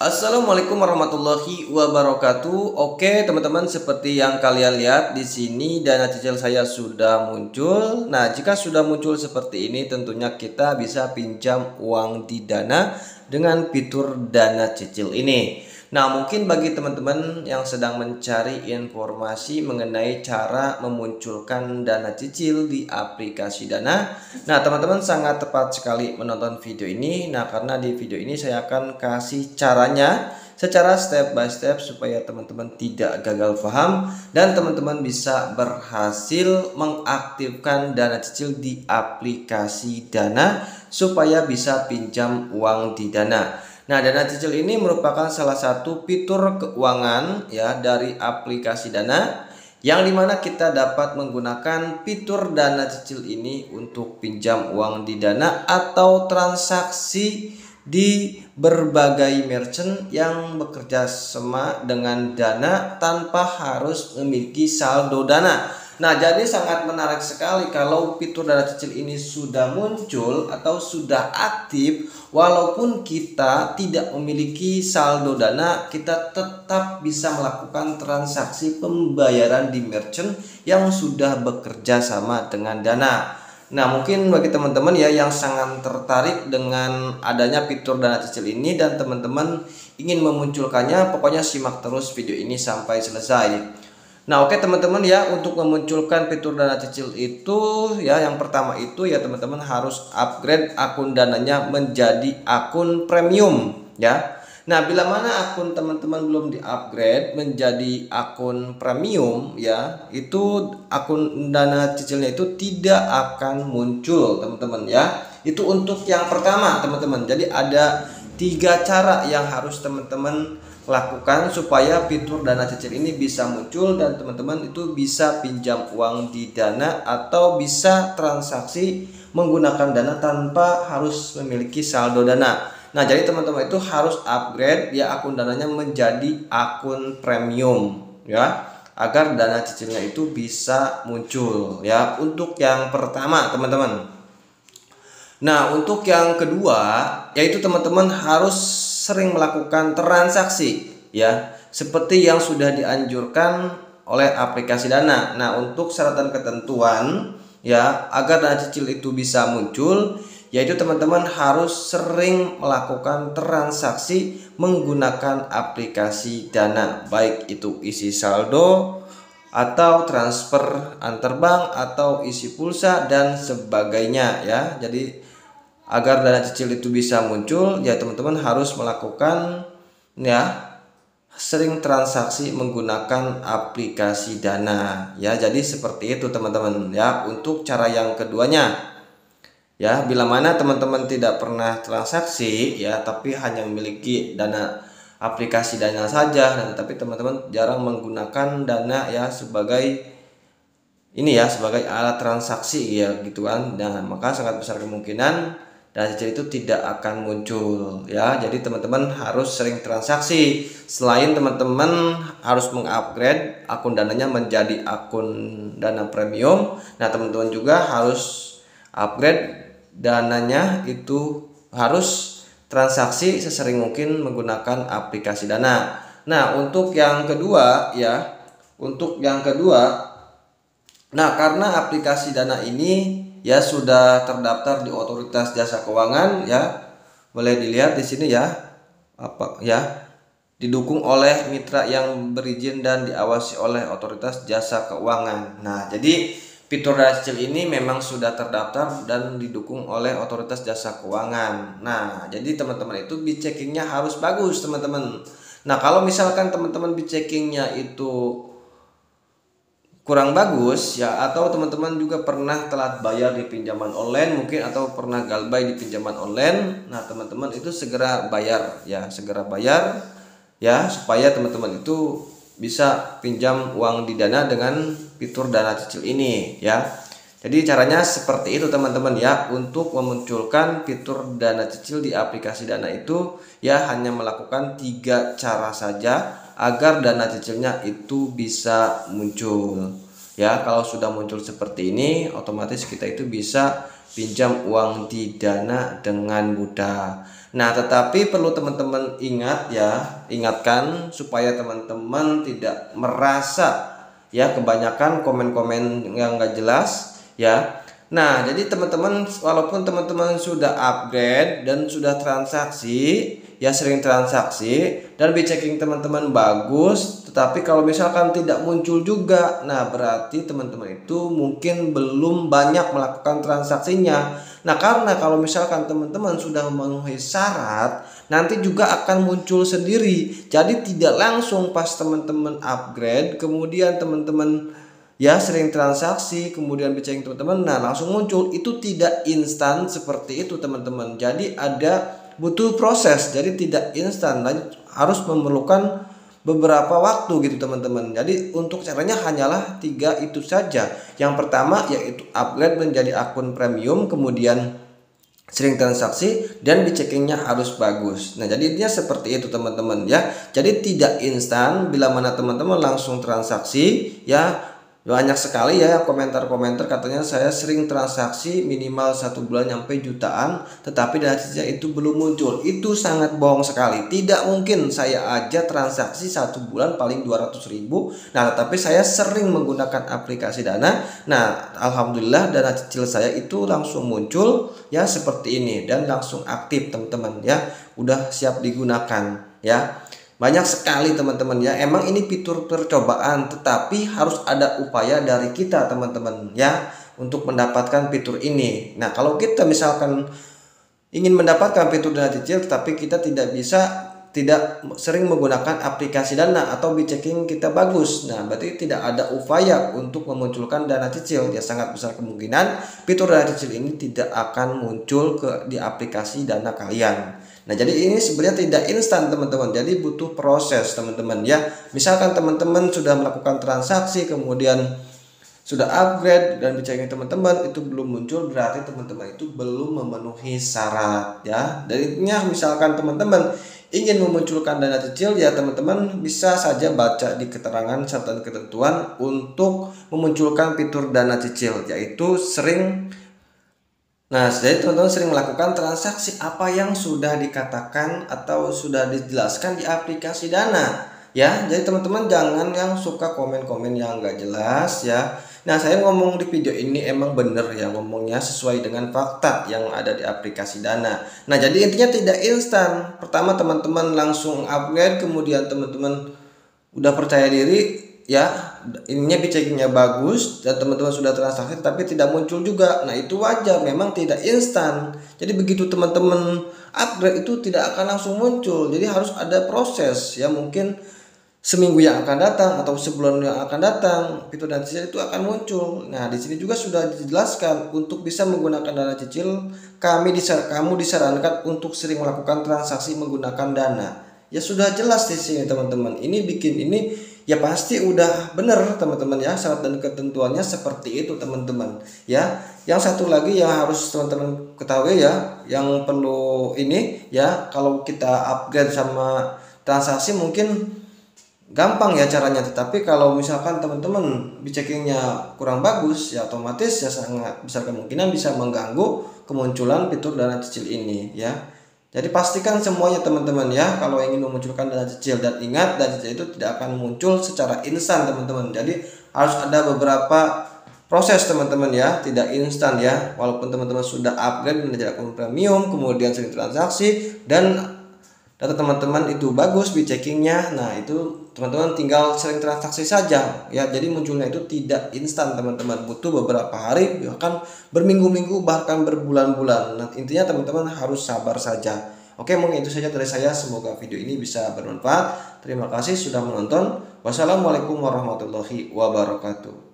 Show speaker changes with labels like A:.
A: Assalamualaikum warahmatullahi wabarakatuh. Oke, teman-teman, seperti yang kalian lihat di sini dana cicil saya sudah muncul. Nah, jika sudah muncul seperti ini, tentunya kita bisa pinjam uang di Dana dengan fitur dana cicil ini. Nah, mungkin bagi teman-teman yang sedang mencari informasi mengenai cara memunculkan dana cicil di aplikasi Dana, nah teman-teman sangat tepat sekali menonton video ini. Nah, karena di video ini saya akan kasih caranya secara step by step supaya teman-teman tidak gagal paham dan teman-teman bisa berhasil mengaktifkan dana cicil di aplikasi Dana supaya bisa pinjam uang di Dana. Nah, dana cicil ini merupakan salah satu fitur keuangan ya dari aplikasi Dana, yang dimana kita dapat menggunakan fitur dana cicil ini untuk pinjam uang di Dana atau transaksi di berbagai merchant yang bekerja sama dengan Dana tanpa harus memiliki saldo Dana. Nah, jadi sangat menarik sekali kalau fitur dana cicil ini sudah muncul atau sudah aktif. Walaupun kita tidak memiliki saldo Dana, kita tetap bisa melakukan transaksi pembayaran di merchant yang sudah bekerja sama dengan Dana. Nah, mungkin bagi teman-teman ya yang sangat tertarik dengan adanya fitur dana cicil ini dan teman-teman ingin memunculkannya, pokoknya simak terus video ini sampai selesai. Nah, oke teman-teman ya, untuk memunculkan fitur dana cicil itu ya, yang pertama itu ya teman-teman harus upgrade akun Dananya menjadi akun premium ya. Nah, bila mana akun teman-teman belum di-upgrade menjadi akun premium ya, itu akun dana cicilnya itu tidak akan muncul teman-teman ya. Itu untuk yang pertama teman-teman. Jadi ada 3 cara yang harus teman-teman lakukan supaya fitur dana cicil ini bisa muncul dan teman-teman itu bisa pinjam uang di Dana atau bisa transaksi menggunakan Dana tanpa harus memiliki saldo Dana. Nah, jadi teman-teman itu harus upgrade ya akun Dananya menjadi akun premium ya, agar dana cicilnya itu bisa muncul ya. Untuk yang pertama teman-teman. Nah, untuk yang kedua yaitu teman-teman harus sering melakukan transaksi ya, seperti yang sudah dianjurkan oleh aplikasi Dana. Nah, untuk syarat dan ketentuan ya agar dana cicil itu bisa muncul, yaitu teman-teman harus sering melakukan transaksi menggunakan aplikasi Dana, baik itu isi saldo atau transfer antar bank atau isi pulsa dan sebagainya ya. Jadi agar dana cicil itu bisa muncul ya teman-teman harus melakukan ya sering transaksi menggunakan aplikasi Dana ya. Jadi seperti itu teman-teman ya. Untuk cara yang keduanya ya, bila mana teman-teman tidak pernah transaksi ya tapi hanya memiliki Dana aplikasi Dana saja, nah, tapi teman-teman jarang menggunakan Dana ya sebagai ini ya, sebagai alat transaksi ya gitu kan. Nah, maka sangat besar kemungkinan dana cicil itu tidak akan muncul ya. Jadi teman-teman harus sering transaksi. Selain teman-teman harus mengupgrade akun Dananya menjadi akun Dana premium, nah teman-teman juga harus upgrade Dananya itu harus transaksi sesering mungkin menggunakan aplikasi Dana. Nah, untuk yang kedua ya, nah karena aplikasi Dana ini ya sudah terdaftar di Otoritas Jasa Keuangan ya. Boleh dilihat di sini ya. Apa ya? Didukung oleh mitra yang berizin dan diawasi oleh Otoritas Jasa Keuangan. Nah, jadi fitur dana cicil ini memang sudah terdaftar dan didukung oleh Otoritas Jasa Keuangan. Nah, jadi teman-teman itu B-checkingnya harus bagus, teman-teman. Nah, kalau misalkan teman-teman B-checkingnya itu kurang bagus ya, atau teman-teman juga pernah telat bayar di pinjaman online mungkin, atau pernah galbay di pinjaman online, nah teman-teman itu segera bayar ya, ya supaya teman-teman itu bisa pinjam uang di Dana dengan fitur dana cicil ini ya. Jadi caranya seperti itu teman-teman ya. Untuk memunculkan fitur dana cicil di aplikasi Dana itu ya hanya melakukan 3 cara saja agar dana cicilnya itu bisa muncul ya. Kalau sudah muncul seperti ini, otomatis kita itu bisa pinjam uang di Dana dengan mudah. Nah, tetapi perlu teman-teman ingat ya, ingatkan supaya teman-teman tidak merasa ya kebanyakan komen-komen yang nggak jelas ya. Nah, jadi teman-teman, walaupun teman-teman sudah upgrade dan sudah transaksi, ya sering transaksi dan checking teman-teman bagus, tetapi kalau misalkan tidak muncul juga, nah berarti teman-teman itu mungkin belum banyak melakukan transaksinya. Nah, karena kalau misalkan teman-teman sudah memenuhi syarat, nanti juga akan muncul sendiri. Jadi tidak langsung pas teman-teman upgrade, kemudian teman-teman ya sering transaksi kemudian bicara teman-teman nah langsung muncul, itu tidak instan seperti itu teman-teman. Jadi ada butuh proses, jadi tidak instan dan harus memerlukan beberapa waktu gitu teman-teman. Jadi untuk caranya hanyalah 3 itu saja. Yang pertama yaitu upgrade menjadi akun premium, kemudian sering transaksi dan checkingnya harus bagus. Nah, jadi intinya seperti itu teman-teman ya. Jadi tidak instan bila mana teman-teman langsung transaksi ya. Banyak sekali ya komentar-komentar katanya saya sering transaksi minimal 1 bulan nyampe jutaan, tetapi hasilnya itu belum muncul. Itu sangat bohong sekali. Tidak mungkin, saya aja transaksi 1 bulan paling 200.000. Nah, tetapi saya sering menggunakan aplikasi Dana. Nah, alhamdulillah dana cicil saya itu langsung muncul ya seperti ini dan langsung aktif teman-teman ya. Udah siap digunakan ya. Banyak sekali teman-teman ya. Emang ini fitur percobaan, tetapi harus ada upaya dari kita teman-teman ya untuk mendapatkan fitur ini. Nah, kalau kita misalkan ingin mendapatkan fitur dana cicil tetapi kita tidak sering menggunakan aplikasi Dana atau checking kita bagus, nah berarti tidak ada upaya untuk memunculkan dana cicil. Ya sangat besar kemungkinan fitur dana cicil ini tidak akan muncul di aplikasi Dana kalian. Nah, jadi ini sebenarnya tidak instan teman-teman, jadi butuh proses teman-teman ya. Misalkan teman-teman sudah melakukan transaksi kemudian sudah upgrade dan bicara teman-teman itu belum muncul, berarti teman-teman itu belum memenuhi syarat ya. Dan intinya misalkan teman-teman ingin memunculkan dana cicil ya teman-teman bisa saja baca di keterangan serta ketentuan untuk memunculkan fitur dana cicil, yaitu sering. Nah, jadi teman-teman sering melakukan transaksi apa yang sudah dikatakan atau sudah dijelaskan di aplikasi Dana ya. Jadi teman-teman jangan yang suka komen-komen yang nggak jelas ya. Nah, saya ngomong di video ini emang bener ya, ngomongnya sesuai dengan fakta yang ada di aplikasi Dana. Nah, jadi intinya tidak instan. Pertama teman-teman langsung upgrade, kemudian teman-teman udah percaya diri ya, ininya checkingnya bagus dan teman-teman sudah transaksi tapi tidak muncul juga. Nah, itu wajar, memang tidak instan. Jadi begitu teman-teman upgrade itu tidak akan langsung muncul. Jadi harus ada proses ya, mungkin seminggu yang akan datang atau sebulan yang akan datang fitur dana cicil itu akan muncul. Nah, di sini juga sudah dijelaskan untuk bisa menggunakan dana cicil kamu disarankan untuk sering melakukan transaksi menggunakan Dana. Ya sudah jelas di sini teman-teman. Ini bikin ini ya pasti udah bener teman-teman ya, syarat dan ketentuannya seperti itu teman-teman ya. Yang satu lagi yang harus teman-teman ketahui ya, yang perlu ini ya, kalau kita upgrade sama transaksi mungkin gampang ya caranya, tetapi kalau misalkan teman-teman checkingnya kurang bagus ya otomatis ya sangat besar kemungkinan bisa mengganggu kemunculan fitur dana cicil ini ya. Jadi pastikan semuanya teman-teman ya kalau ingin memunculkan dana cicil, dan ingat dana cicil itu tidak akan muncul secara instan teman-teman. Jadi harus ada beberapa proses teman-teman ya, tidak instan ya. Walaupun teman-teman sudah upgrade menjadi akun premium, kemudian sering transaksi dan data teman-teman itu bagus di checkingnya, nah itu teman-teman tinggal sering transaksi saja ya. Jadi munculnya itu tidak instan teman-teman, butuh beberapa hari, bahkan berminggu-minggu, bahkan berbulan-bulan. Nah, intinya teman-teman harus sabar saja. Oke, mungkin itu saja dari saya, semoga video ini bisa bermanfaat. Terima kasih sudah menonton. Wassalamualaikum warahmatullahi wabarakatuh.